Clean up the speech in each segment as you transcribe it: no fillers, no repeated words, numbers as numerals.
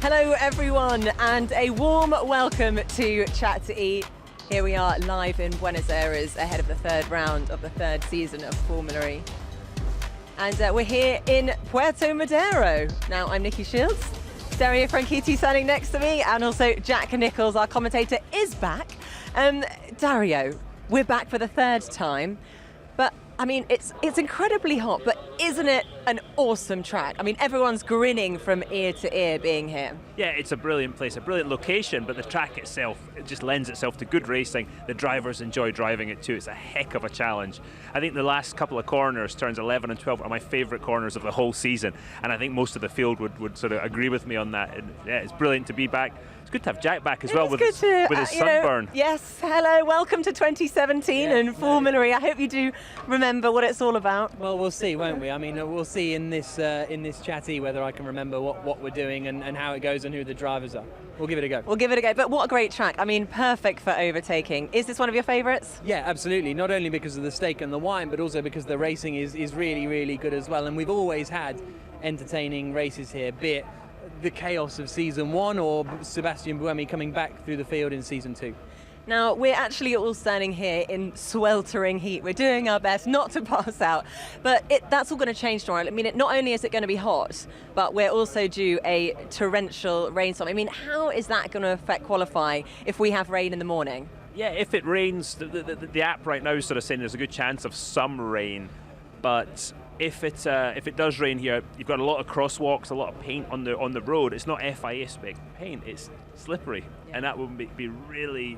Hello everyone, and a warm welcome to Chat to Eat. Here we are live in Buenos Aires ahead of the third round of the third season of Formula E. And we're here in Puerto Madero. Now, I'm Nikki Shields, Dario Franchitti standing next to me, and also Jack Nichols, our commentator, is back. Dario, we're back for the third time, but I mean, it's incredibly hot, but isn't it an awesome track? I mean, everyone's grinning from ear to ear being here. Yeah, it's a brilliant place, a brilliant location, but the track itself, it just lends itself to good racing. The drivers enjoy driving it too. It's a heck of a challenge. I think the last couple of corners, turns 11 and 12, are my favourite corners of the whole season, and I think most of the field would sort of agree with me on that. And yeah, it's brilliant to be back. It's good to have Jack back as well with his sunburn. Yes, hello, welcome to 2017 and Formula E. I hope you do remember what it's all about. Well, we'll see, won't we? I mean, we'll see in this chatty whether I can remember what we're doing and how it goes and who the drivers are. We'll give it a go. We'll give it a go, but what a great track. I mean, perfect for overtaking. Is this one of your favourites? Yeah, absolutely. Not only because of the steak and the wine, but also because the racing is really, really good as well. And we've always had entertaining races here, be it the chaos of season one or Sebastian Buemi coming back through the field in season two. Now, we're actually all standing here in sweltering heat. We're doing our best not to pass out, but that's all going to change tomorrow. I mean, not only is it going to be hot, but we're also due a torrential rainstorm. I mean, how is that going to affect qualifying if we have rain in the morning? Yeah, if it rains, the app right now is sort of saying there's a good chance of some rain, but if it does rain here, you've got a lot of crosswalks, a lot of paint on the road. It's not FIA spec paint; it's slippery, and that will be really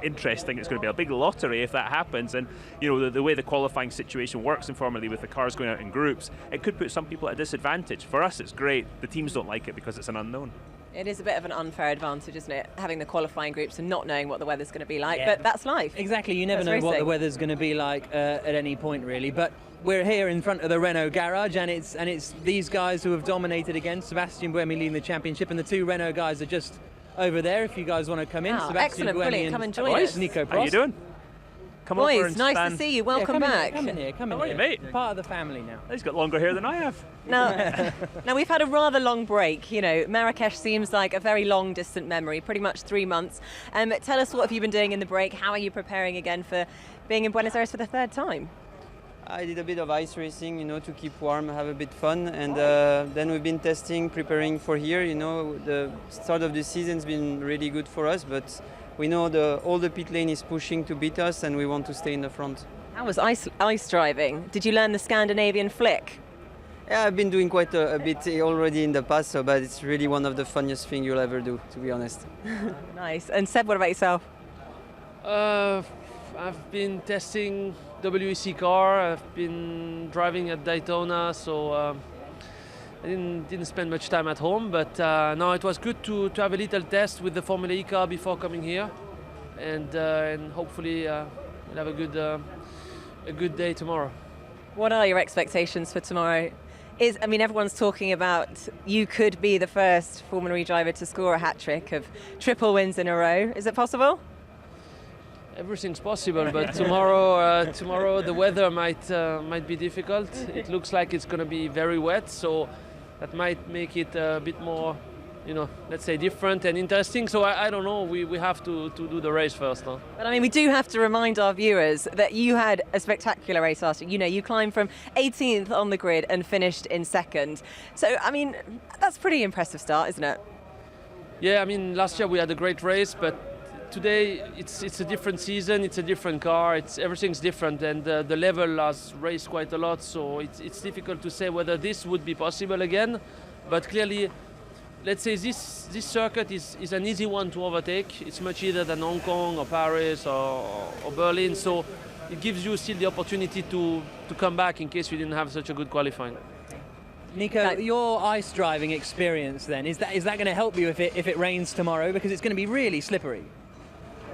interesting. It's going to be a big lottery if that happens. And you know the way the qualifying situation works in Formula E with the cars going out in groups, it could put some people at a disadvantage. For us, it's great. The teams don't like it because it's an unknown. It is a bit of an unfair advantage, isn't it, having the qualifying groups and not knowing what the weather's going to be like, but that's life. Exactly, you never know what the weather's going to be like at any point, really. But we're here in front of the Renault garage, and it's these guys who have dominated again. Sebastian Buemi leading the championship, and the two Renault guys are just over there if you guys want to come in. Oh, Sebastian excellent, Buemi brilliant, come and join us. Nico Prost. How you doing? Come over Boys, and nice stand. to see you. Welcome back. Come in here. How are you, mate? Part of the family now. He's got longer hair than I have. Now we've had a rather long break. You know, Marrakesh seems like a very long distant memory, pretty much 3 months. Tell us, what have you been doing in the break? How are you preparing again for being in Buenos Aires for the third time? I did a bit of ice racing, to keep warm, have a bit fun, and then we've been testing, preparing for here. The start of the season's been really good for us, but we know all the pit lane is pushing to beat us, and we want to stay in the front. How was ice driving? Did you learn the Scandinavian flick? Yeah, I've been doing quite a bit already in the past, but it's really one of the funniest things you'll ever do, to be honest. Nice. And Seb, what about yourself? I've been testing WEC car. I've been driving at Daytona, so I didn't spend much time at home. But no, it was good to have a little test with the Formula E car before coming here, and hopefully we'll have a good day tomorrow. What are your expectations for tomorrow? Everyone's talking about you could be the first Formula E driver to score a hat-trick of triple wins in a row. Is it possible? Everything's possible, but tomorrow the weather might be difficult. It looks like it's going to be very wet, so that might make it a bit more, let's say different and interesting. So I don't know. We have to do the race first, huh? But we do have to remind our viewers that you had a spectacular race last year. You climbed from 18th on the grid and finished in second. So that's a pretty impressive start, isn't it? Yeah, last year we had a great race, but today it's a different season, it's a different car, everything's different, and the level has raised quite a lot, so it's difficult to say whether this would be possible again. But clearly, let's say this circuit is an easy one to overtake. It's much easier than Hong Kong or Paris or Berlin, so it gives you still the opportunity to come back in case you didn't have such a good qualifying. Nico, Like- your ice driving experience then, is that going to help you if it rains tomorrow? Because it's going to be really slippery.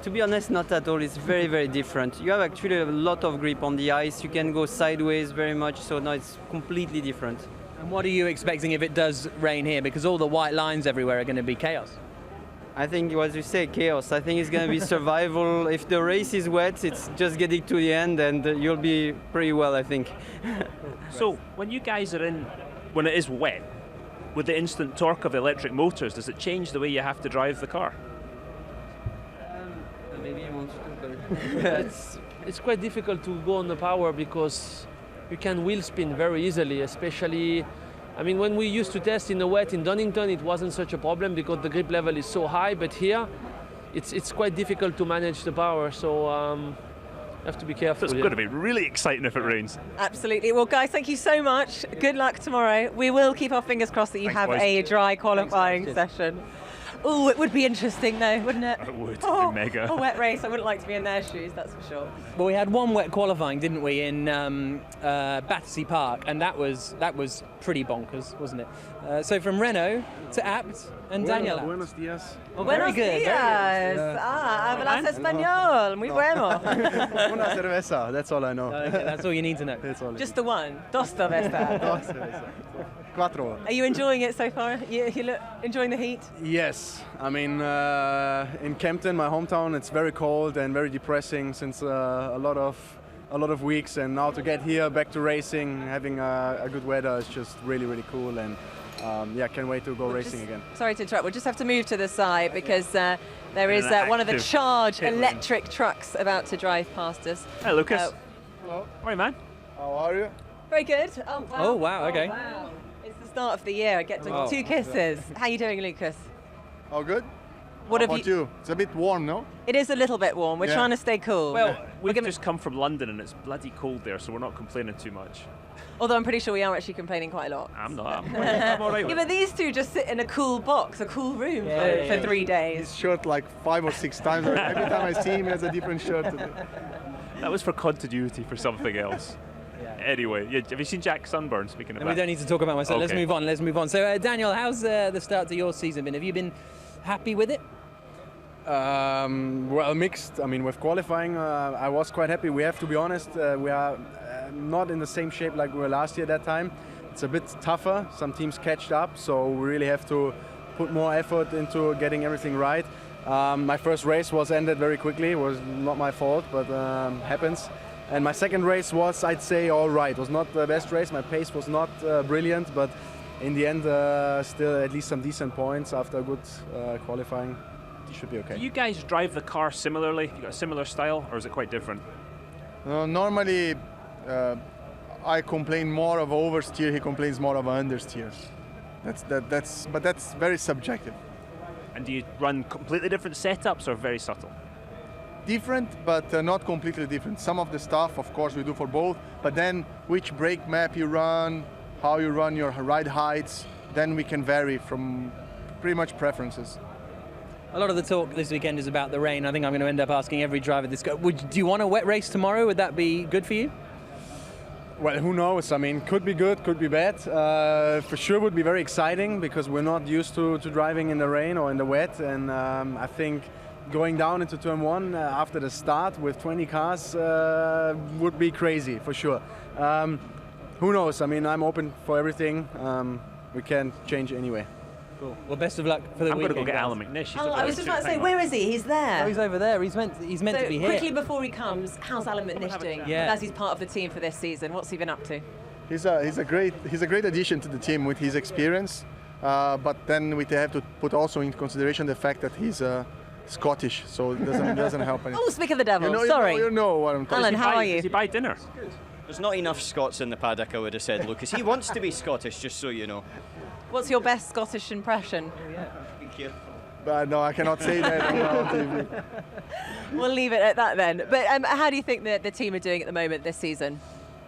To be honest, not at all. It's very, very different. You have actually a lot of grip on the ice. You can go sideways very much, so now it's completely different. And what are you expecting if it does rain here? Because all the white lines everywhere are going to be chaos. I think, as you say, chaos. I think it's going to be survival. If the race is wet, it's just getting to the end and you'll be pretty well, I think. So when you guys are in, when it is wet, with the instant torque of electric motors, does it change the way you have to drive the car? Maybe you want to It's quite difficult to go on the power because you can wheel spin very easily, especially, I mean, when we used to test in the wet in Donington, it wasn't such a problem because the grip level is so high, but here it's quite difficult to manage the power, so you have to be careful. It's going to be really exciting if it rains. Absolutely. Well, guys, thank you so much. Good luck tomorrow. We will keep our fingers crossed that you Thanks, have boys. a dry qualifying Cheers. session. Oh, it would be interesting though, wouldn't it? It would. It'd Oh, be mega. a wet race. I wouldn't like to be in their shoes, that's for sure. Well, we had one wet qualifying, didn't we, in Battersea Park, and that was pretty bonkers, wasn't it? So from Renault to Abt and Daniel Abt. Buenos días. Oh, very Buenos good. días. Hablas español. Muy bueno. Una cerveza, that's all I know. Okay, that's all you need to know. That's all. Just the one. Dos cerveza. Dos cerveza. Cuatro. Are you enjoying it so far? You look enjoying the heat? Yes, I mean in Kempton, my hometown, it's very cold and very depressing since a lot of weeks, and now to get here back to racing, having a good weather is just really, really cool, and yeah, can't wait to go racing again. Sorry to interrupt. We'll just have to move to the side because there is An one of the active Charge pit lane. electric trucks about to drive past us. Hey, Lucas. Hello. Hi, man. How are you? Very good. Oh, wow. Oh, wow, okay. Wow. It's the start of the year. I get to Oh. 2 kisses. How are you doing, Lucas? All good? What How have about you? It's a bit warm, no? It is a little bit warm. We're Yeah. trying to stay cool. Well, we've just come from London and it's bloody cold there, so we're not complaining too much. Although I'm pretty sure we are actually complaining quite a lot. I'm not. I'm all right Yeah, with but it. these two just sit in a cool box, a cool room for 3 days. He's shirt like 5 or 6 times. Every time I see him, he has a different shirt. That was for continuity for something else. Anyway, yeah, have you seen Jack Sunburn, speaking of And we that? don't need to talk about myself. Let's Okay. move on. So, Daniel, how's the start to your season been? Have you been happy with it? Well, mixed. I mean, with qualifying, I was quite happy. We have to be honest, we are not in the same shape like we were last year that time. It's a bit tougher. Some teams catched up, so we really have to put more effort into getting everything right. My first race was ended very quickly. It was not my fault, but happens. And my second race was, I'd say, all right. It was not the best race. My pace was not brilliant, but in the end, still at least some decent points after a good qualifying. It should be okay. Do you guys drive the car similarly? You got a similar style, or is it quite different? Normally, I complain more of oversteer. He complains more of understeer. But that's very subjective. And do you run completely different setups or very subtle? Different, but not completely different. Some of the stuff, of course, we do for both. But then, which brake map you run, how you run your ride heights, then we can vary from pretty much preferences. A lot of the talk this weekend is about the rain. I think I'm going to end up asking every driver this. Do you want a wet race tomorrow? Would that be good for you? Well, who knows? I mean, could be good, could be bad. For sure would be very exciting because we're not used to driving in the rain or in the wet. And I think going down into turn 1 after the start with 20 cars would be crazy, for sure. Who knows? I mean, I'm open for everything. We can change anyway. Cool. Well, best of luck for the I'm going weekend. to go get guys. Alan McNish. He's Oh, up I there was just too. about to say, Hang on. where is he? He's there. Oh, he's over there. He's meant to be here. Quickly before he comes, how's Alan McNish doing? Yeah. As he's part of the team for this season, what's he been up to? He's a great addition to the team with his experience. But then we have to put also in consideration the fact that he's Scottish, so it doesn't help anything. Oh, speak of the devil. You Sorry. know what I'm talking Alan, about. how are Does he you? buy dinner? There's not enough Scots in the paddock, I would have said, Lucas. He wants to be Scottish, just so you know. What's your best Scottish impression? Be careful. But no, I cannot say that on TV. We'll leave it at that then. But how do you think that the team are doing at the moment this season?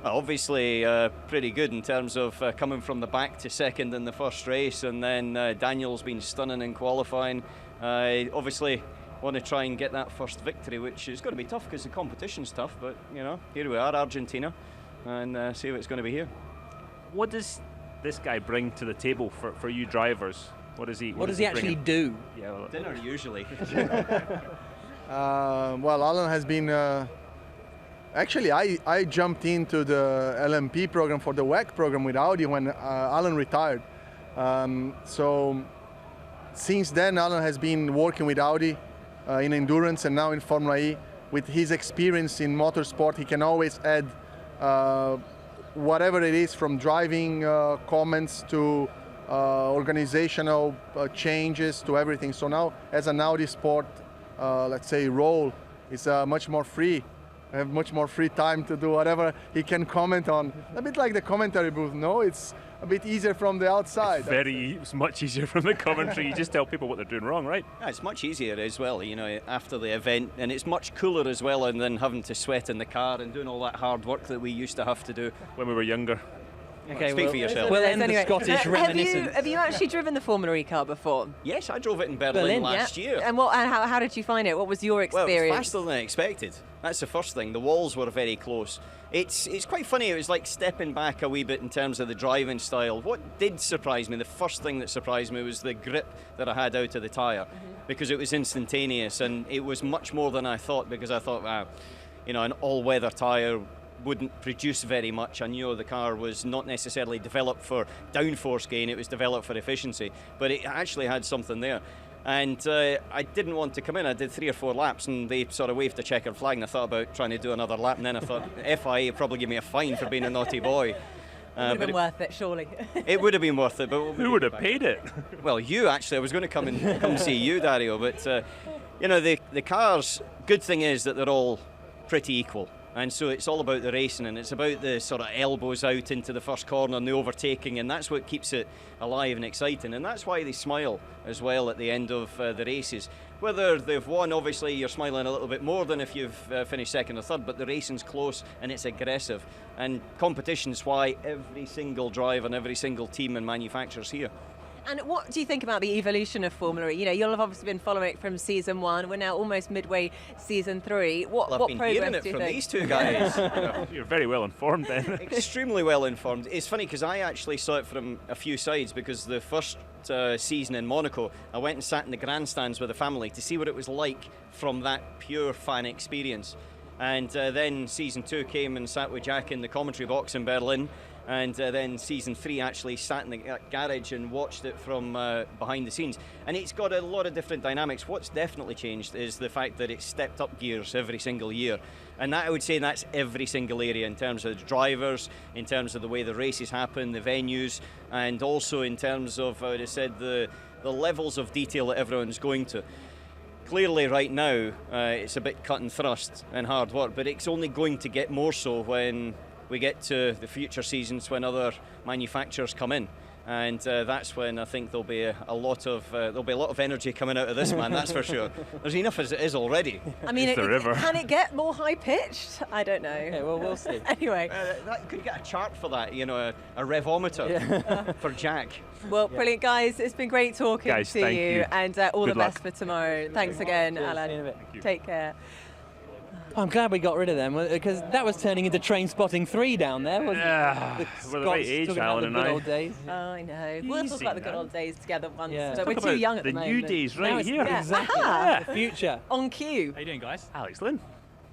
Well, obviously, pretty good in terms of coming from the back to second in the first race, and then Daniel's been stunning in qualifying. Obviously, want to try and get that first victory, which is going to be tough because the competition's tough. But you know, here we are, Argentina, and see what it's going to be here. What does this guy bring to the table for you drivers? What does he? What does he actually do? Yeah, well, Dinner usually. Well, Alan has been. Actually, I jumped into the LMP program for the WEC program with Audi when Alan retired. So since then, Alan has been working with Audi in endurance and now in Formula E. With his experience in motorsport, he can always add whatever it is, from driving comments to organizational changes to everything. So now, as an Audi Sport, let's say, role, it's much more free. I have much more free time to do whatever he can comment on. A bit like the commentary booth, no? It's a bit easier from the outside. it's much easier from the commentary. You just tell people what they're doing wrong, right? Yeah, it's much easier as well, you know, after the event, and it's much cooler as well than having to sweat in the car and doing all that hard work that we used to have to do When we were younger. Okay, Speak for yourself. We'll end the Anyway, Scottish reminiscence. have you actually driven the Formula E car before? Yes, I drove it in Berlin, last year. And how did you find it? What was your Well, experience? it was faster than I expected. That's the first thing. The walls were very close. It's quite funny. It was like stepping back a wee bit in terms of the driving style. What did surprise me, the first thing that surprised me, was the grip that I had out of the tyre, because it was instantaneous, and it was much more than I thought, because I thought, wow, you know, an all-weather tyre wouldn't produce very much. I knew the car was not necessarily developed for downforce gain, it was developed for efficiency, but it actually had something there. And I didn't want to come in. I did 3 or 4 laps and they sort of waved a checkered flag, and I thought about trying to do another lap, and then I thought FIA would probably give me a fine for being a naughty boy. It would have been worth it, surely. It would have been worth it, but Who would have paid it? well, you actually. I was going to come see you, Dario, but you know, the cars. Good thing is that they're all pretty equal. And so it's all about the racing, and it's about the sort of elbows out into the first corner and the overtaking, and that's what keeps it alive and exciting. And that's why they smile as well at the end of the races. Whether they've won, obviously you're smiling a little bit more than if you've finished second or third, but the racing's close and it's aggressive. And competition's why every single driver and every single team and manufacturer's here. And what do you think about the evolution of Formula E? You know, you'll have obviously been following it from season 1. We're now almost midway season 3. Well, I've been progress hearing it do you from think? these two guys. You're very well informed then. Extremely well informed. It's funny because I actually saw it from a few sides, because the first season in Monaco, I went and sat in the grandstands with the family to see what it was like from that pure fan experience. And then season 2 came and sat with Jack in the commentary box in Berlin. And then season 3 actually sat in the garage and watched it from behind the scenes, and it's got a lot of different dynamics. What's definitely changed is the fact that it's stepped up gears every single year, and that, I would say, that's every single area, in terms of the drivers, in terms of the way the races happen, the venues, and also in terms of, I would have said, the levels of detail that everyone's going to. Clearly right now it's a bit cut and thrust and hard work, but it's only going to get more so when we get to the future seasons, when other manufacturers come in, and that's when I think there'll be a lot of energy coming out of this, man. That's for sure. There's enough as it is already. I mean, the river. can it get more high pitched? I don't know. Yeah, well, we'll see. Anyway, Could get a chart for that, you know, a revometer for Jack. well, brilliant, guys. It's been great talking Guys, to thank you. and all Good the best for tomorrow. Thanks again, Cheers. Alan. See you in a bit. Thank you. Take care. I'm glad we got rid of them, because that was turning into Train Spotting 3 down there, wasn't Yeah, it? we're the right Scots age, talking about Alan the and good I. old days. I know. We'll talk Easy about the good now. old days together once. Yeah. So we're Talk too about young at the the moment. new days Now right it's- here. Yeah. Exactly. Aha. The future. On cue. How you doing, guys? Alex Lynn.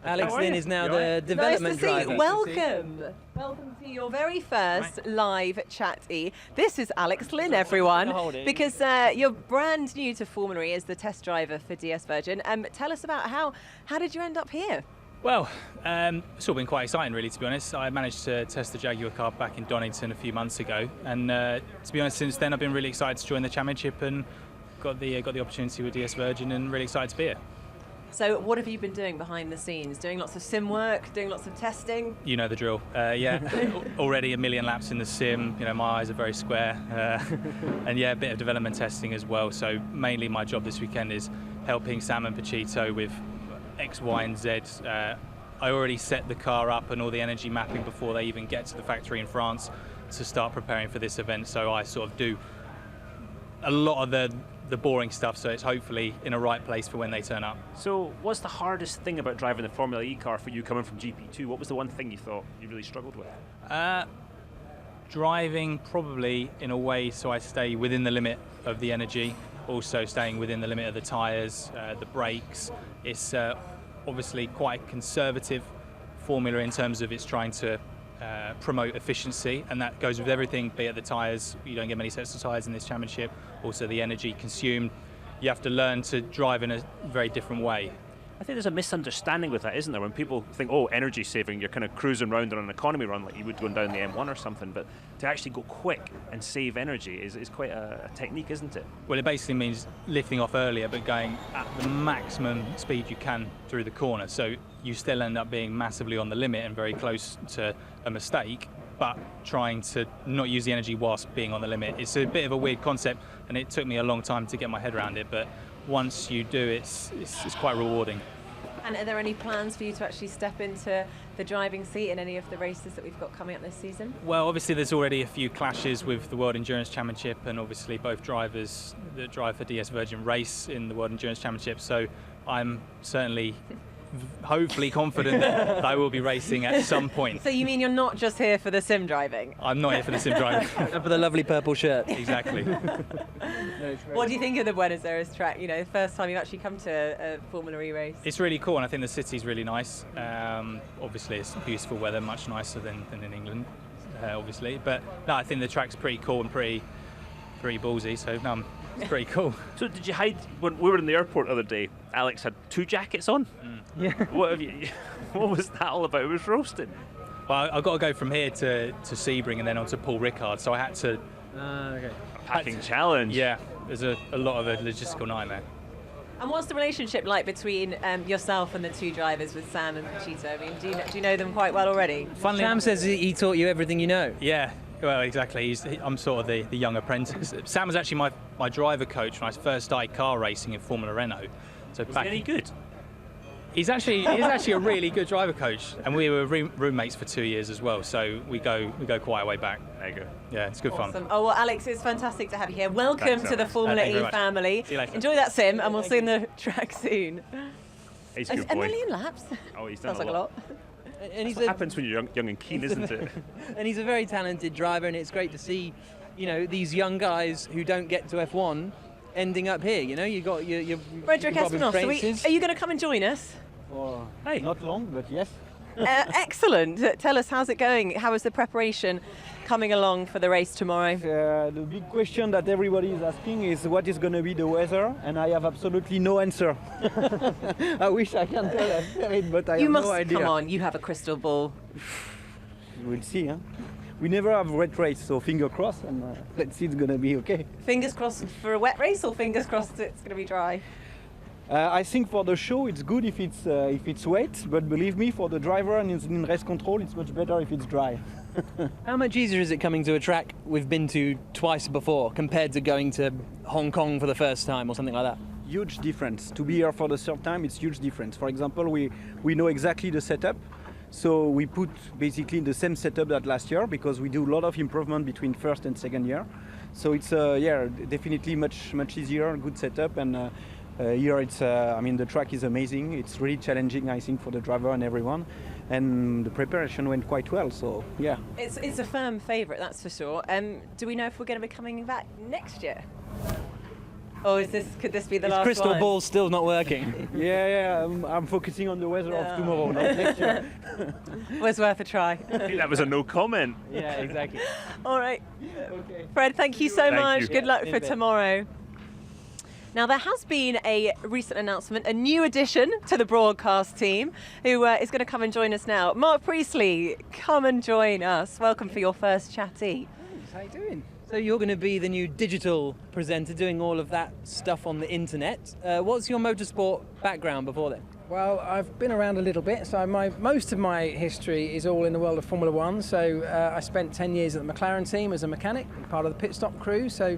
Alex How are Lynn you? is now You the alright? development Nice to see you. driver. Welcome. Welcome to your very first live chat-y. This is Alex Lynn, everyone. Hold it. Because you're brand new to Formula E as the test driver for DS Virgin. Tell us about how did you end up here? Well, it's all been quite exciting, really, to be honest. I managed to test the Jaguar car back in Donington a few months ago, and to be honest, since then I've been really excited to join the championship and got the opportunity with DS Virgin, and really excited to be here. So what have you been doing behind the scenes? Doing lots of sim work, doing lots of testing? You know the drill. Yeah, already a million laps in the sim. You know, my eyes are very square, and yeah, a bit of development testing as well. So mainly my job this weekend is helping Sam and Pachito with X, Y, and Z. I already set the car up and all the energy mapping before they even get to the factory in France to start preparing for this event. So I sort of do a lot of the boring stuff, so it's hopefully in a right place for when they turn up. So what's the hardest thing about driving the Formula E car for you coming from GP2? What was the one thing you thought you really struggled with? Driving probably in a way so I stay within the limit of the energy, also staying within the limit of the tyres, the brakes. It's obviously quite a conservative formula in terms of it's trying to promote efficiency, and that goes with everything, be it the tyres. You don't get many sets of tyres in this championship, also the energy consumed. You have to learn to drive in a very different way. I think there's a misunderstanding with that, isn't there? When people think, oh, energy saving, you're kind of cruising around on an economy run like you would going down the M1 or something. But to actually go quick and save energy is quite a technique, isn't it? Well, it basically means lifting off earlier, but going at the maximum speed you can through the corner. So you still end up being massively on the limit and very close to a mistake, but trying to not use the energy whilst being on the limit. It's a bit of a weird concept, and it took me a long time to get my head around it. But once you do, it's quite rewarding. And are there any plans for you to actually step into the driving seat in any of the races that we've got coming up this season? Well, obviously there's already a few clashes with the World Endurance Championship, and obviously both drivers that drive for DS Virgin race in the World Endurance Championship, so I'm certainly hopefully confident that I will be racing at some point. So you mean you're not just here for the sim driving? I'm not here for the sim driving. And for the lovely purple shirt. Exactly. What do you think of the Buenos Aires track? You know, the first time you've actually come to a Formula E race. It's really cool, and I think the city's really nice. Obviously it's beautiful weather, much nicer than in England, obviously. But no, I think the track's pretty cool and pretty ballsy, so no, it's pretty cool. So did you hide, when we were in the airport the other day, Alex had 2 jackets on? Yeah. What was that all about? It was roasting. Well, I've got to go from here to Sebring and then on to Paul Ricard, so I had to... Okay. Packing challenge. Yeah, there's a lot of a logistical nightmare. And what's the relationship like between yourself and the 2 drivers with Sam and Chito? I mean, do you know them quite well already? Sam says he taught you everything you know. Yeah, well, exactly. I'm sort of the young apprentice. Sam was actually my driver coach when I first started car racing in Formula Renault. So Was he any good? He's actually a really good driver coach, and we were roommates for 2 years as well. So we go quite a way back. There you go. Yeah, it's good Awesome. fun. Oh, well, Alex, it's fantastic to have you here. Welcome Thanks, to the Alex. Formula Thank you E very much. family. See you later. Enjoy that sim, and we'll see you in the track soon. He's a good A boy. million laps? Oh, he's done Sounds like a a lot. lot. And he's What happens when you're young and keen, isn't it? And he's a very talented driver, and it's great to see, you know, these young guys who don't get to F1 ending up here. You know, you got your Frederick Robin Espinoff, Francis. are you going to come and join us? Hey. Not long, but yes. Excellent. Tell us, how's it going? How is the preparation coming along for the race tomorrow? The big question that everybody is asking is what is going to be the weather, and I have absolutely no answer. I wish I can tell it, but I You have must no idea. come on. You have a crystal ball. We'll see. Huh? We never have wet race, so finger crossed, and let's see, it's going to be okay. Fingers crossed for a wet race, or fingers crossed it's going to be dry? I think for the show it's good if it's wet, but believe me, for the driver and in race control, it's much better if it's dry. How much easier is it coming to a track we've been to twice before compared to going to Hong Kong for the first time or something like that? Huge difference. To be here for the 3rd time, it's huge difference. For example, we know exactly the setup, so we put basically the same setup that last year because we do a lot of improvement between 1st and 2nd year. So it's definitely much easier, good setup, and here it's the track is amazing. It's really challenging, I think, for the driver and everyone, and the preparation went quite well. So yeah, It's a firm favourite, that's for sure. Do we know if we're going to be coming back next year? Or could this be the His last crystal one? ball's still not working. yeah. I'm focusing on the weather of tomorrow, not next year. Was worth a try. I think that was a no comment. Yeah, exactly. All right. Okay. Fred, thank you so Thank much. you. Good luck in for a bit. tomorrow. Now, there has been a recent announcement, a new addition to the broadcast team, who is going to come and join us now. Mark Priestley, come and join us. Welcome for your first chatty. How you doing? So you're going to be the new digital presenter doing all of that stuff on the internet. What's your motorsport background before then? Well, I've been around a little bit, so most of my history is all in the world of Formula One. So I spent 10 years at the McLaren team as a mechanic, part of the pit stop crew. So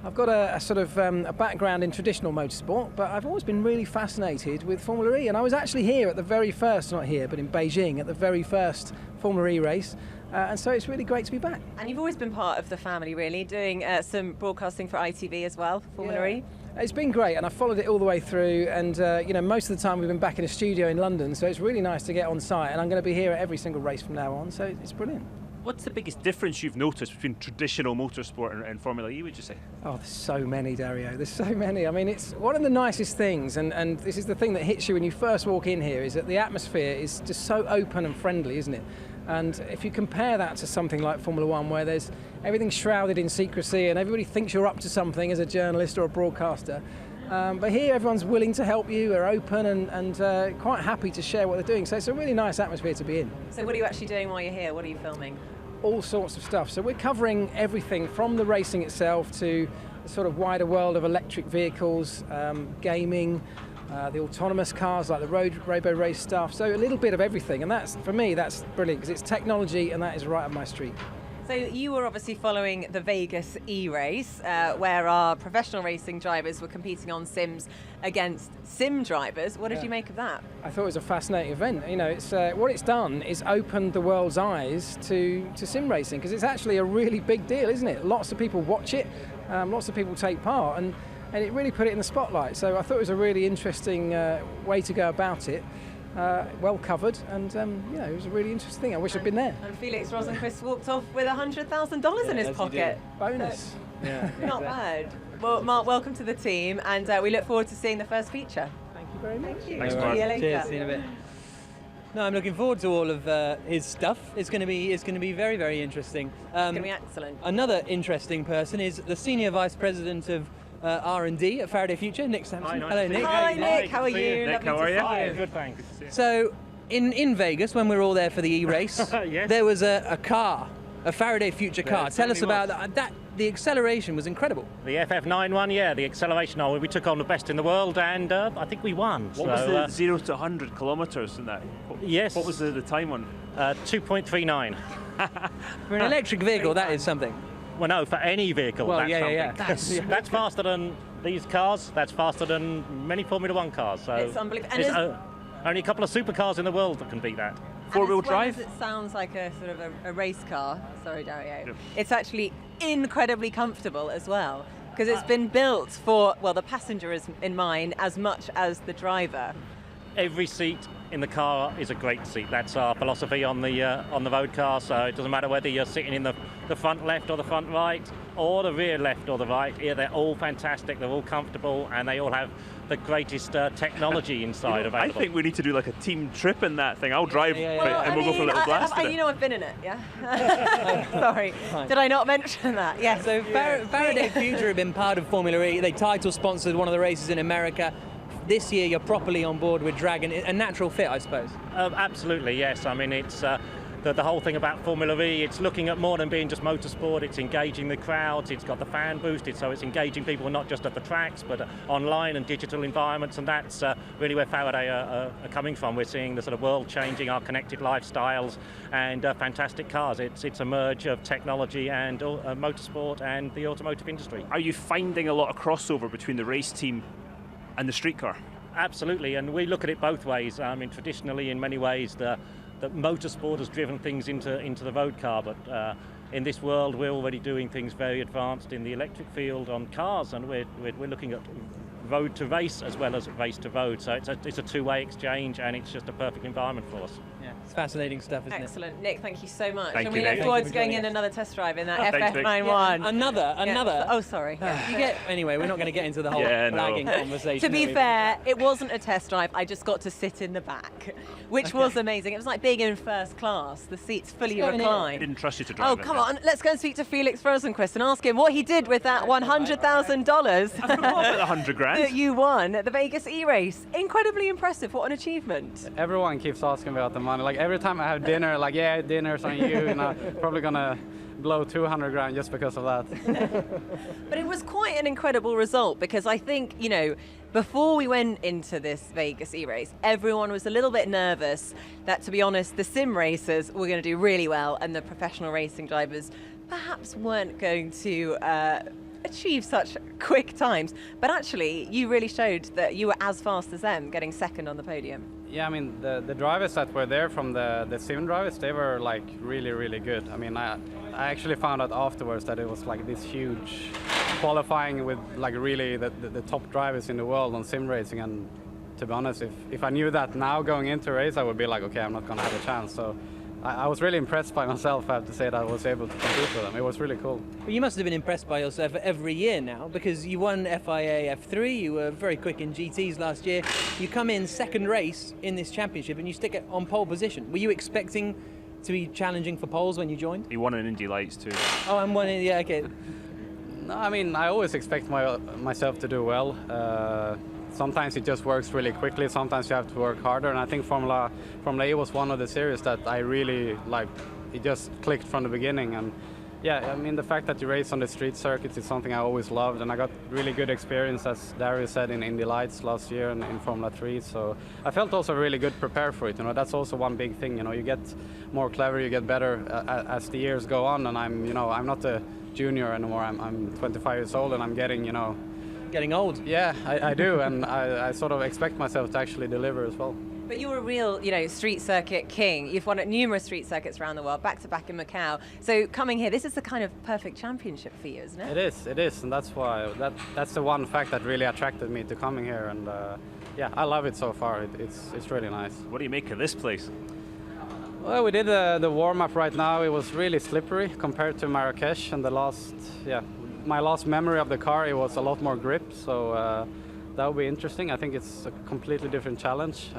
I've got a sort of a background in traditional motorsport, but I've always been really fascinated with Formula E. And I was actually here at the very first, not here, but in Beijing, at the very first Formula E race. And so it's really great to be back. And you've always been part of the family, really, doing some broadcasting for ITV as well, Formula E. It's been great, and I followed it all the way through. And most of the time we've been back in a studio in London, so it's really nice to get on site. And I'm going to be here at every single race from now on, so it's brilliant. What's the biggest difference you've noticed between traditional motorsport and Formula E, would you say? Oh, there's so many, Dario. There's so many. I mean, it's one of the nicest things, and this is the thing that hits you when you first walk in here, is that the atmosphere is just so open and friendly, isn't it? And if you compare that to something like Formula One, where there's everything shrouded in secrecy and everybody thinks you're up to something as a journalist or a broadcaster, but here everyone's willing to help you, they're open and quite happy to share what they're doing. So it's a really nice atmosphere to be in. So what are you actually doing while you're here? What are you filming? All sorts of stuff. So we're covering everything from the racing itself to the sort of wider world of electric vehicles, gaming, the autonomous cars like the robo race stuff. So a little bit of everything, and that's, for me, that's brilliant because it's technology and that is right up my street. So you were obviously following the Vegas E-race, where our professional racing drivers were competing on sims against sim drivers. What did you make of that? I thought it was a fascinating event. You know, it's what it's done is opened the world's eyes to sim racing, because it's actually a really big deal, isn't it? Lots of people watch it, lots of people take part, and it really put it in the spotlight. So I thought it was a really interesting way to go about it. Well covered, and it was a really interesting thing. I wish I'd been there. And Felix Rosenqvist walked off with $100,000 in his pocket. Bonus. Not bad. Well, Mark, welcome to the team, and we look forward to seeing the first feature. Thank you very much. Thanks, Mark. See you later. Cheers, see you in a bit. No, I'm looking forward to all of his stuff. It's going to be very, very interesting. It's going to be excellent. Another interesting person is the Senior Vice President of R&D at Faraday Future, Nick Sampson. Hello, Nick. Hi, Nick. How are you? Nick, how are you? Hi, good, thanks. So, in Vegas, when we were all there for the E-race, Yes. there was a car, a Faraday Future car. There Tell us certainly about that. The acceleration was incredible. The FF9 one, yeah, the acceleration, we took on the best in the world, and I think we won. What was the 0 to 100 kilometres in that? Yes. What was the time on? 2.39. For an electric vehicle, that is something. Well, no, for any vehicle, Well, that's something. That's faster than these cars. That's faster than many Formula One cars. So It's unbelievable. And there's only a couple of supercars in the world that can beat that. Four-wheel And as well drive? as it sounds like a sort of a race car. Sorry, Dario. Yep. It's actually incredibly comfortable as well, because it's been built for, well, the passenger is in mind as much as the driver. Every seat in the car is a great seat. That's our philosophy on the road car. So it doesn't matter whether you're sitting in the front left or the front right or the rear left or the right. Yeah, they're all fantastic. They're all comfortable, and they all have the greatest technology inside available. I think we need to do like a team trip in that thing. I'll drive and we'll go for a little blast in it. You know, I've been in it, yeah? Sorry. Did I not mention that? Yes. So Faraday Future have been part of Formula E. They title sponsored one of the races in America. This year, you're properly on board with Dragon. A natural fit, I suppose. Absolutely, yes. I mean, it's the whole thing about Formula E. It's looking at more than being just motorsport. It's engaging the crowds. It's got the fan boosted, so it's engaging people not just at the tracks, but online and digital environments. And that's really where Faraday are coming from. We're seeing the sort of world changing our connected lifestyles and fantastic cars. It's a merge of technology and motorsport and the automotive industry. Are you finding a lot of crossover between the race team and the street car? Absolutely, and we look at it both ways. I mean, traditionally, in many ways, the motorsport has driven things into the road car, but in this world, we're already doing things very advanced in the electric field on cars, and we're looking at road to race as well as race to road. So it's a two-way exchange, and it's just a perfect environment for us. Yeah, it's fascinating stuff, isn't Excellent. Nick, thank you so much. Thank and you, we look Nick. forward Thank to you for going joining in us. another test drive in that Thanks, Nick. FF91. Another. Oh, sorry. Yeah. Anyway, we're not going to get into the whole lagging conversation. To be fair, it wasn't a test drive. I just got to sit in the back, which was amazing. It was like being in first class. The seats fully Let's go in I reclined. didn't trust you to drive it. Oh, come on. Let's go and speak to Felix Rosenqvist and ask him what he did with that $100,000 About 100 grand. that you won at the Vegas E-race. Incredibly impressive. What an achievement. Everyone keeps asking about the money. Like every time I have dinner, like, yeah, dinner's on you, and I'm probably gonna blow 200 grand just because of that. But it was quite an incredible result, because I think, you know, before we went into this Vegas E-race, everyone was a little bit nervous that, to be honest, the sim racers were going to do really well and the professional racing drivers perhaps weren't going to achieve such quick times. But actually, you really showed that you were as fast as them, getting second on the podium. Yeah, I mean, the drivers that were there from the sim drivers, they were like really, really good. I mean, I actually found out afterwards that it was like this huge qualifying with like really the top drivers in the world on sim racing. And to be honest, if I knew that now going into a race, I would be like, okay, I'm not gonna have a chance. So I was really impressed by myself, I have to say, that I was able to compete with them. It was really cool. Well, you must have been impressed by yourself every year now, because you won FIA F3, you were very quick in GTs last year. You come in second race in this championship and you stick it on pole position. Were you expecting to be challenging for poles when you joined? He won an Indy Lights too. Oh, I'm one in, yeah, okay. No, I mean, I always expect myself to do well. Sometimes it just works really quickly, sometimes you have to work harder, and I think Formula E was one of the series that I really liked. It just clicked from the beginning, and yeah, I mean, the fact that you race on the street circuits is something I always loved, and I got really good experience, as Darius said, in Indy Lights last year and in Formula 3, so I felt also really good prepared for it. You know, that's also one big thing, you know, you get more clever, you get better as the years go on, and I'm not a junior anymore, I'm 25 years old, and I'm getting, Getting old. Yeah, I do, and I sort of expect myself to actually deliver as well. But you're a real, street circuit king. You've won at numerous street circuits around the world, back to back in Macau. So coming here, this is the kind of perfect championship for you, isn't it? It is, and that's why that's the one fact that really attracted me to coming here, and yeah, I love it so far. It's really nice. What do you make of this place? Well, we did the warm-up right now. It was really slippery compared to Marrakesh, and my last memory of the car, it was a lot more grip, so that will be interesting. I think it's a completely different challenge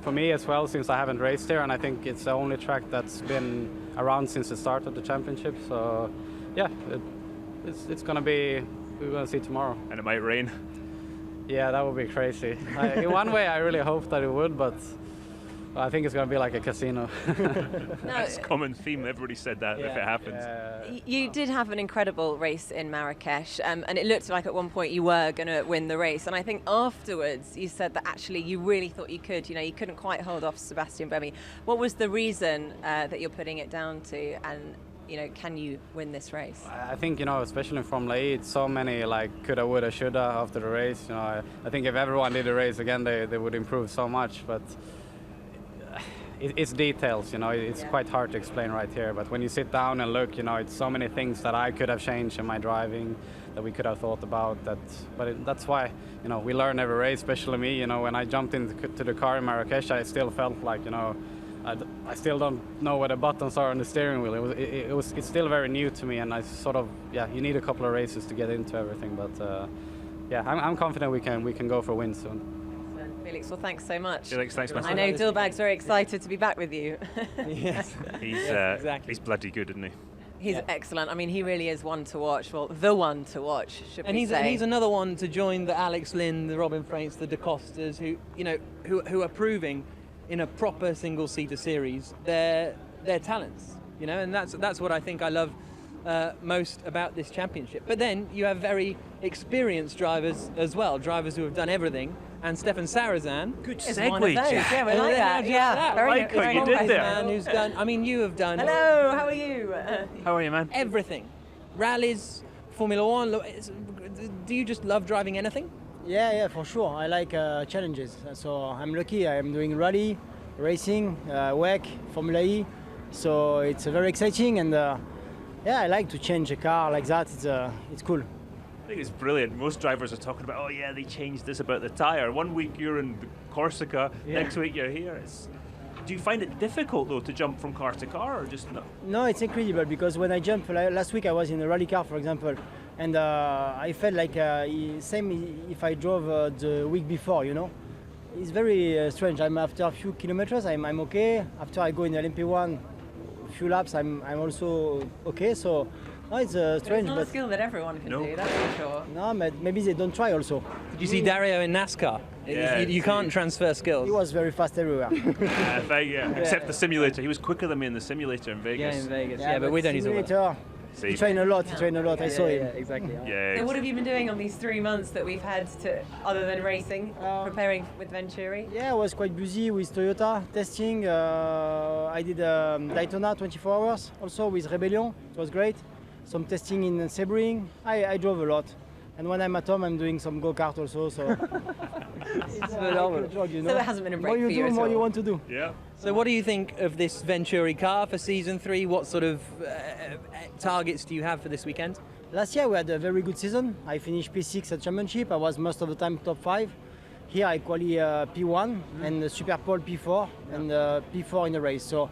for me as well, since I haven't raced here, and I think it's the only track that's been around since the start of the championship. So yeah, it's gonna be, we're gonna see tomorrow. And it might rain. Yeah, that would be crazy. In one way, I really hope that it would, but I think it's going to be like a casino. That's a common theme. Everybody said that if it happens. You did have an incredible race in Marrakesh, and it looked like at one point you were going to win the race. And I think afterwards you said that actually you really thought you could. You couldn't quite hold off Sebastian Buemi. What was the reason that you're putting it down to? And can you win this race? I think, especially in Formula E, it's so many coulda, woulda, shoulda after the race. I think if everyone did the race again, they would improve so much. But it's details, it's quite hard to explain right here, but when you sit down and look, it's so many things that I could have changed in my driving, that we could have thought about, that's why, we learn every race, especially me, when I jumped into the car in Marrakesh, I still felt like, I still don't know where the buttons are on the steering wheel. It's still very new to me, and I sort of, you need a couple of races to get into everything, but I'm confident we can go for a win soon. Felix, well, thanks so much. Felix, thanks, man. I know Dilbag's very excited to be back with you. Yes. He's bloody good, isn't he? He's excellent. I mean, he really is one to watch. Well, the one to watch, should we say. And he's another one to join the Alex Lynn, the Robin Franks, the DaCostas, who are proving in a proper single-seater series their talents. And that's what I think I love most about this championship. But then you have very experienced drivers as well, drivers who have done everything. And Stefan Sarazan. Good segue, Yeah, we like that. Yeah, I like what you did there. Man who's done. I mean, you have done. Hello, how are you? How are you, man? Everything, rallies, Formula One. Do you just love driving anything? Yeah, for sure. I like challenges. So I'm lucky. I'm doing rally, racing, WEC, Formula E. So it's very exciting, and I like to change a car like that. It's cool. I think it's brilliant. Most drivers are talking about, they changed this about the tyre. One week you're in Corsica, next week you're here. Do you find it difficult, though, to jump from car to car, or just no? No, it's incredible, because when I jump, last week I was in a rally car, for example, and I felt like same if I drove the week before, It's very strange. After a few kilometers, I'm okay. After I go in the LMP1, a few laps, I'm also okay. So no, it's strange. It's not a skill that everyone can do, that's for sure. No, but maybe they don't try also. Did you see Dario in NASCAR? Yeah, you can't transfer skills. He was very fast everywhere. Except the simulator. He was quicker than me in the simulator in Vegas. Yeah, in Vegas. Yeah, but we don't use it. He trained a lot. I saw him. Yeah, exactly. Yeah. So what have you been doing on these 3 months that we've had other than racing, preparing with Venturi? Yeah, I was quite busy with Toyota testing. I did Daytona 24 hours also with Rebellion. It was great. Some testing in Sebring. I drove a lot. And when I'm at home, I'm doing some go-kart also. So it's a job, So it hasn't been a break for you at all. More you want to do. Yeah. So what do you think of this Venturi car for season 3? What sort of targets do you have for this weekend? Last year we had a very good season. I finished P6 at Championship. I was most of the time top 5. Here I quali P1 and Super Pole P4 and P4 in the race. So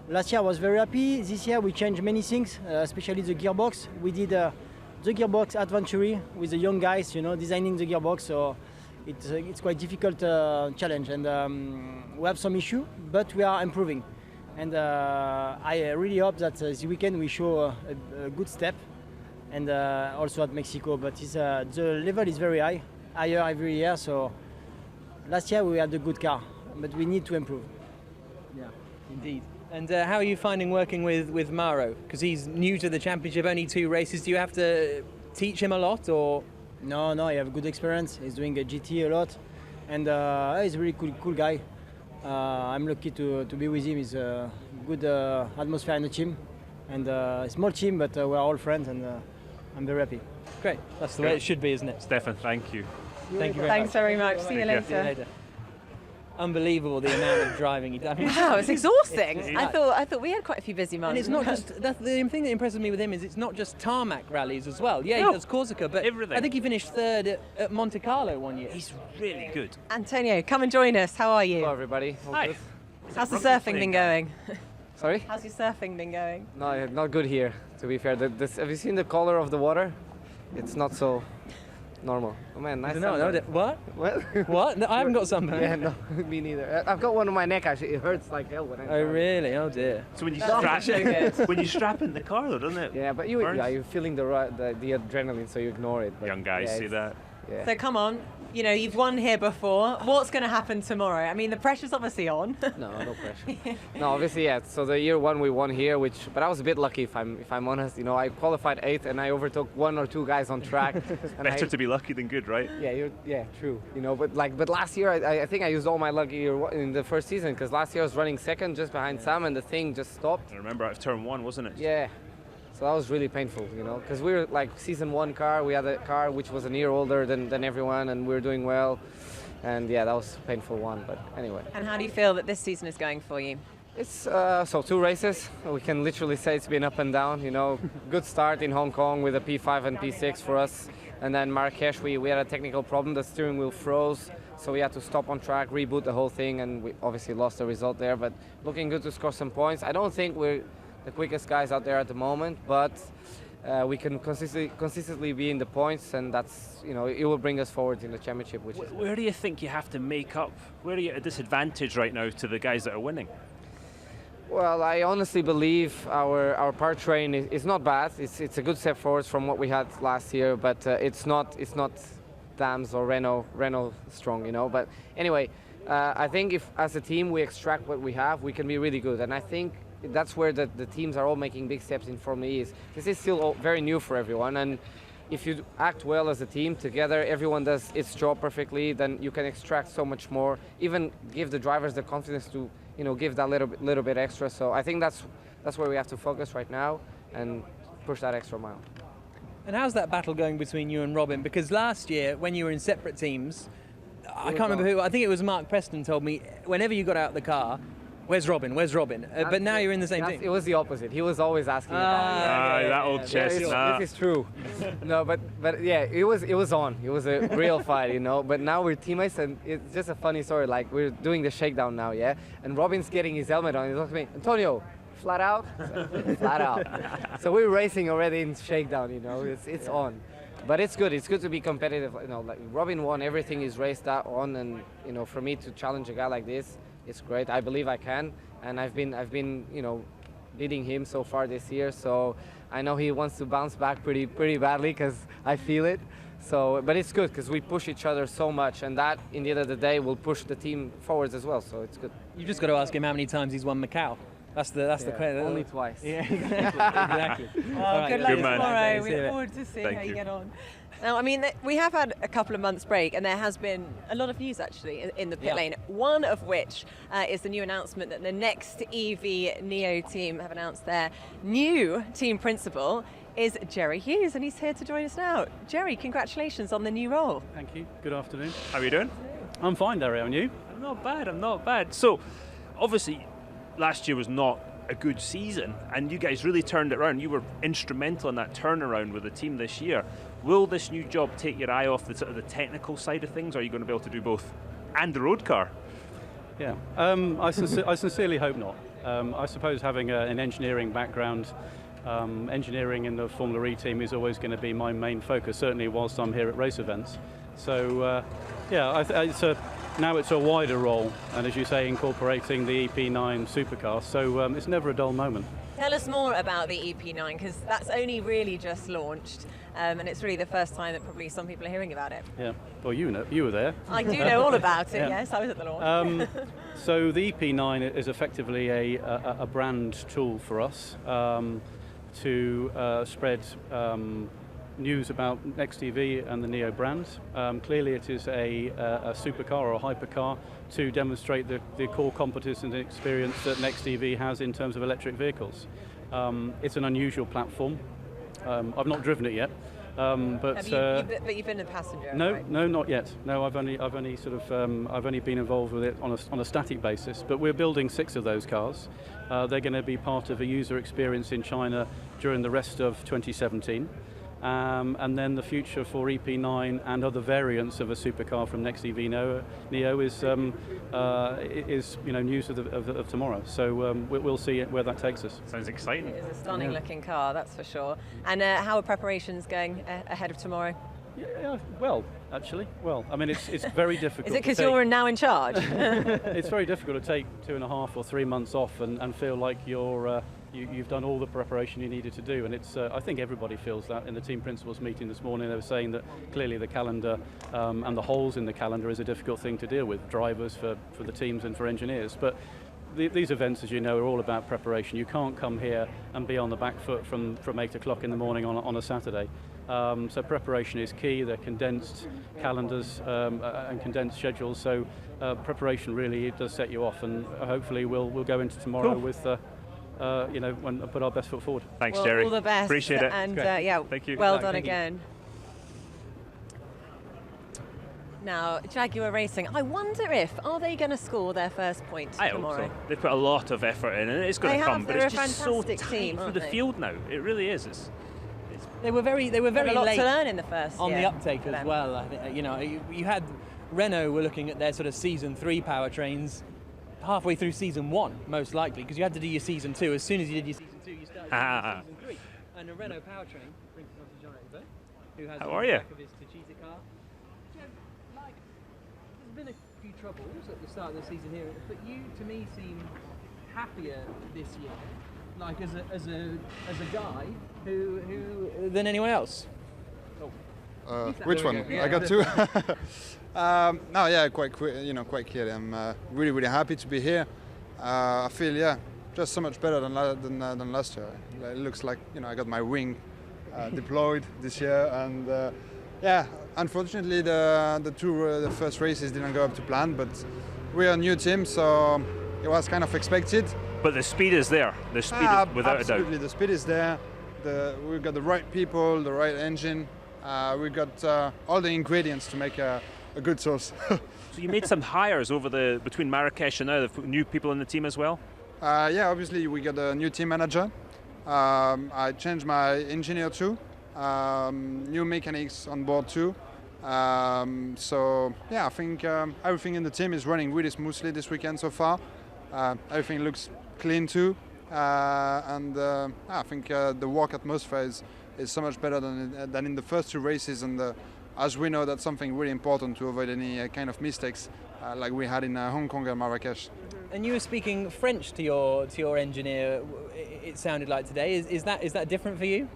last year I was very happy. This year we changed many things, especially the gearbox. We did the gearbox adventure with the young guys, designing the gearbox. So it's quite difficult challenge, and we have some issue, but we are improving. And I really hope that this weekend we show a good step, and also at Mexico. But the level is very high, higher every year. So last year we had a good car, but we need to improve. Yeah, indeed. And how are you finding working with Mauro? Because he's new to the championship, only 2 races. Do you have to teach him a lot, or? No, he have good experience. He's doing a GT a lot, and he's a really cool guy. I'm lucky to be with him. He's a good atmosphere in the team, and a small team, but we're all friends, and I'm very happy. Great, that's the way it should be, isn't it? Stefan, thank you. Thank you very Thanks much. very much. See you later. See you later. Unbelievable the amount of driving he does. Wow, it's exhausting. It's I thought we had quite a few busy months. And it's not just the thing that impresses me with him is it's not just tarmac rallies as well. Yeah, he does Corsica, but everything. I think he finished 3rd at Monte Carlo one year. He's really good. Antonio, come and join us. How are you? Hello, everybody. Hi. How's the surfing been going? Sorry? How's your surfing been going? No, not good here, to be fair. Have you seen the color of the water? It's not so normal. Oh man, nice. No, what? What? What? No, I haven't got sunburn. Yeah, no, me neither. I've got one on my neck actually. It hurts like hell when I. Oh really? Oh dear. So when you That's strap in the car, though, doesn't it? Yeah, but you're feeling the adrenaline, so you ignore it. But Young guys see that. Yeah. So come on, you've won here before. What's going to happen tomorrow? I mean, the pressure's obviously on. No pressure. No, obviously, yeah. So the year 1 we won here, but I was a bit lucky if I'm honest. I qualified 8th and I overtook 1 or 2 guys on track. Better to be lucky than good, right? Yeah, true. But last year I think I used all my luck in the first season, because last year I was running 2nd just behind Sam, and the thing just stopped. I remember out of turn 1, wasn't it? Yeah. So that was really painful, because we were like season 1 car. We had a car which was a year older than everyone, and we were doing well. And yeah, that was a painful one. But anyway. And how do you feel that this season is going for you? It's so 2 races. We can literally say it's been up and down. Good start in Hong Kong with a P5 and P6 for us, and then Marrakesh we had a technical problem. The steering wheel froze, so we had to stop on track, reboot the whole thing, and we obviously lost the result there. But looking good to score some points. I don't think we're the quickest guys out there at the moment, but we can consistently be in the points, and that's it will bring us forward in the championship. Where do you think you have to make up? Where are you at a disadvantage right now to the guys that are winning? Well, I honestly believe our power train is not bad. It's a good step forward from what we had last year, but it's not Dams or Renault strong, But anyway, I think if as a team we extract what we have, we can be really good, and I think that's where the teams are all making big steps in Formula E. This is still very new for everyone, and if you act well as a team together, everyone does its job perfectly, then you can extract so much more, even give the drivers the confidence to give that little bit extra. So I think that's where we have to focus right now and push that extra mile. And how's that battle going between you and Robin? Because last year, when you were in separate teams, I can't remember who, I think it was Mark Preston told me, whenever you got out of the car, Where's Robin? But now you're in the same team. It was the opposite. He was always asking that old chestnut. This is true. No, but yeah, it was on. It was a real fight, But now we're teammates, and it's just a funny story. Like, we're doing the shakedown now, yeah? And Robin's getting his helmet on. He looks at me, Antonio, flat out? Flat out. So we're racing already in shakedown, It's on. But it's good. It's good to be competitive. Like Robin won everything he's raced on, and for me to challenge a guy like this, it's great. I believe I can, and I've been beating him so far this year. So I know he wants to bounce back pretty badly, because I feel it. So, but it's good because we push each other so much, and that, in the end of the day, will push the team forwards as well. So it's good. You just got to ask him how many times he's won Macau. That's the question. Only twice. Yeah, exactly. Well, good luck tomorrow. We look forward to seeing how you get on. Now, I mean, we have had a couple of months break, and there has been a lot of news actually in the pit lane. One of which is the new announcement that the next EV Neo team have announced their new team principal is Jerry Hughes, and he's here to join us now. Jerry, congratulations on the new role. Thank you. Good afternoon. How are you doing? I'm fine, Dario, and you? I'm not bad. So, obviously, last year was not a good season, and you guys really turned it around. You were instrumental in that turnaround with the team this year. Will this new job take your eye off the sort of the technical side of things, or are you going to be able to do both? And the road car? Yeah, I sincerely hope not. I suppose having an engineering background, engineering in the Formula E team is always going to be my main focus, certainly whilst I'm here at race events. So now it's a wider role, and as you say, incorporating the EP9 supercar, so it's never a dull moment. Tell us more about the EP9, because that's only really just launched, and it's really the first time that probably some people are hearing about it. Yeah, well, you were there. I do know all about it, Yeah. yes, I was at the launch. So the EP9 is effectively a brand tool for us to spread news about NextEV and the Neo brand. Clearly it is a supercar or a hypercar to demonstrate the core competence and experience that NextEV has in terms of electric vehicles. It's an unusual platform. I've not driven it yet. But you've been a passenger. No, right? no, not yet. No, I've only been involved with it on a static basis. But we're building 6 of those cars. They're going to be part of a user experience in China during the rest of 2017. And then the future for EP9 and other variants of a supercar from NextEV Neo is news of tomorrow. So we'll see where that takes us. Sounds exciting. It is a stunning looking car, that's for sure. And how are preparations going ahead of tomorrow? Yeah, well, actually, I mean, it's very difficult. Is it because you're now in charge? It's very difficult to take 2.5 or 3 months off and feel like you've done all the preparation you needed to do, and it's I think everybody feels that. In the team principals meeting this morning, they were saying that clearly the calendar and the holes in the calendar is a difficult thing to deal with, drivers for the teams and for engineers. But these events, as you know, are all about preparation. You can't come here and be on the back foot from 8 o'clock in the morning on a Saturday. So preparation is key. They're condensed calendars and condensed schedules. So preparation really does set you off, and hopefully we'll go into tomorrow with. When put our best foot forward. Thanks, Jerry. All the best. Appreciate it. And thank you. Well done again. Now, Jaguar Racing, I wonder are they going to score their first point tomorrow? I hope so. They put a lot of effort in, and it's going to come. But They're it's a just so fantastic tight team, through aren't the they? field now. It really is. They were very a lot late to learn in the first on year the uptake for as them. well. I think, you had Renault were looking at their sort of season 3 powertrains halfway through season 1, most likely, because you had to do your season 2. As soon as you did your season 2, you started season 3. And a Renault powertrain brings us on to John Exo, who has How on are the you? back of his Tachita car. There's been a few troubles at the start of the season here, but you, to me, seem happier this year, like as a guy who than anyone else. Which one? Yeah. I got 2. No, yeah, quite clearly. I'm really happy to be here. I feel, just so much better than last year. It looks like I got my wing deployed this year, and unfortunately the first races didn't go up to plan. But we're a new team, so it was kind of expected. But the speed is there. The speed is without a doubt. Absolutely, the speed is there. We've got the right people, the right engine. We've got all the ingredients to make a good sauce. So you made some hires between Marrakesh and now, the new people in the team as well? Obviously we got a new team manager. I changed my engineer too. New mechanics on board too. I think everything in the team is running really smoothly this weekend so far. Everything looks clean too. I think the work atmosphere is so much better than in the first 2 races, and as we know, that's something really important to avoid any kind of mistakes like we had in Hong Kong and Marrakesh. And you were speaking French to your engineer. It sounded like today. Is that different for you?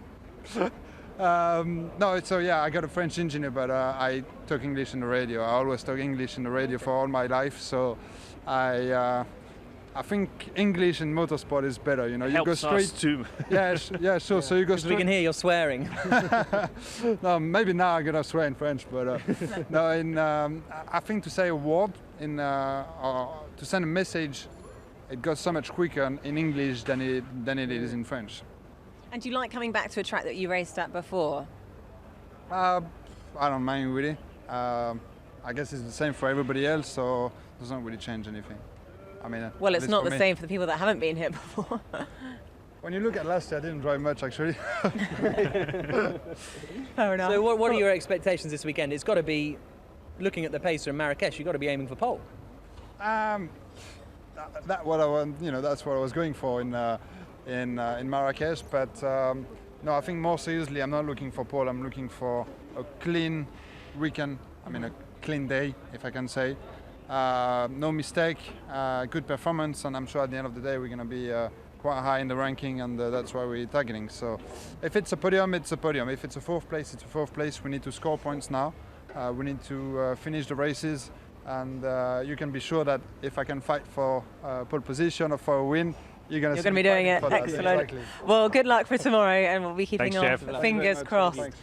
No, I got a French engineer, but I talk English in the radio. I always talk English in the radio for all my life, so I think English in motorsport is better. You Helps go straight us too. Yeah, sure. So you go straight. We can hear you're swearing. No, maybe now I'm gonna swear in French, but no. I think to say a word to send a message, it goes so much quicker in English than it is in French. And do you like coming back to a track that you raced at before? I don't mind really. I guess it's the same for everybody else, so it doesn't really change anything. I mean, Well, it's not the same for the people that haven't been here before. When you look at last year, I didn't drive much actually. Fair enough. So what are your expectations this weekend? It's got to be, looking at the pacer in Marrakesh, you've got to be aiming for pole. what I want, that's what I was going for in Marrakesh. But no, I think more seriously, I'm not looking for pole. I'm looking for a clean weekend. I mean, a clean day, if I can say. No mistake, good performance, and I'm sure at the end of the day we're going to be quite high in the ranking, and that's why we're targeting. So if it's a podium, it's a podium. If it's a fourth place, it's a fourth place. We need to score points now. We need to finish the races, and you can be sure that if I can fight for pole position or for a win, you're going to be doing it. Excellent. Exactly. Well, good luck for tomorrow, and we'll be keeping Thanks, our Jeff. fingers crossed. Thanks.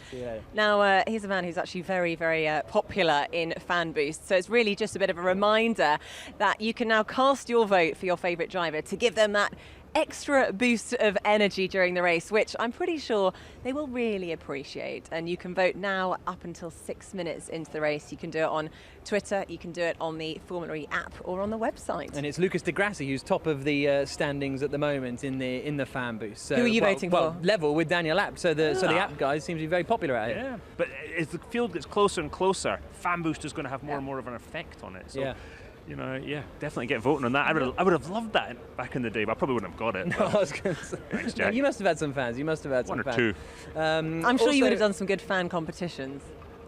Now, he's a man who's actually very, very popular in Fan Boost. So it's really just a bit of a reminder that you can now cast your vote for your favourite driver to give them that extra boost of energy during the race, which I'm pretty sure they will really appreciate. And you can vote now up until 6 minutes into the race. You can do it on Twitter, you can do it on the Formula E app or on the website. And it's Lucas Di Grassi who's top of the standings at the moment in the Fan Boost. So, who are you voting for? Level with Daniel App. So the app guys seem to be very popular out here. Yeah, but as the field gets closer and closer, Fan Boost is going to have more and more of an effect on it. So, definitely get voting on that. I would have loved that back in the day, but I probably wouldn't have got it. No, I was going to say. Thanks, Jack. You must have had some fans. You must have had some One or fans. two. I'm sure you would have done some good fan competitions.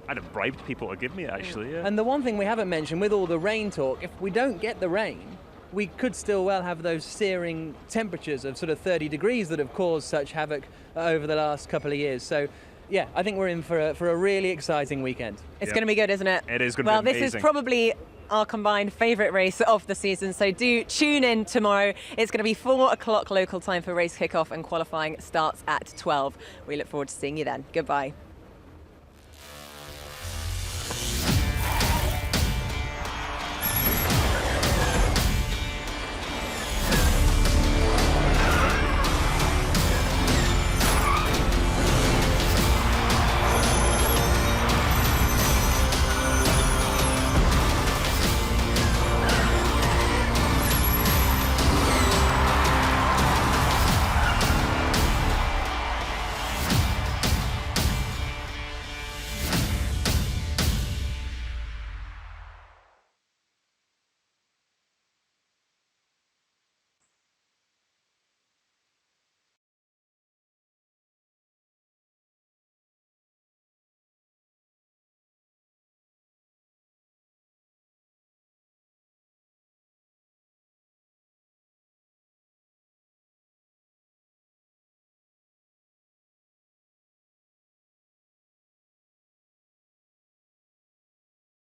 I'd have bribed people to give me it, actually. Yeah. And the one thing we haven't mentioned with all the rain talk, if we don't get the rain, we could still well have those searing temperatures of sort of 30 degrees that have caused such havoc over the last couple of years. So, yeah, I think we're in for a really exciting weekend. It's going to be good, isn't it? It is going to be Well, amazing. this is probably our combined favourite race of the season, so do tune in tomorrow. It's going to be 4 o'clock local time for race kickoff, and qualifying starts at 12. We look forward to seeing you then. Goodbye.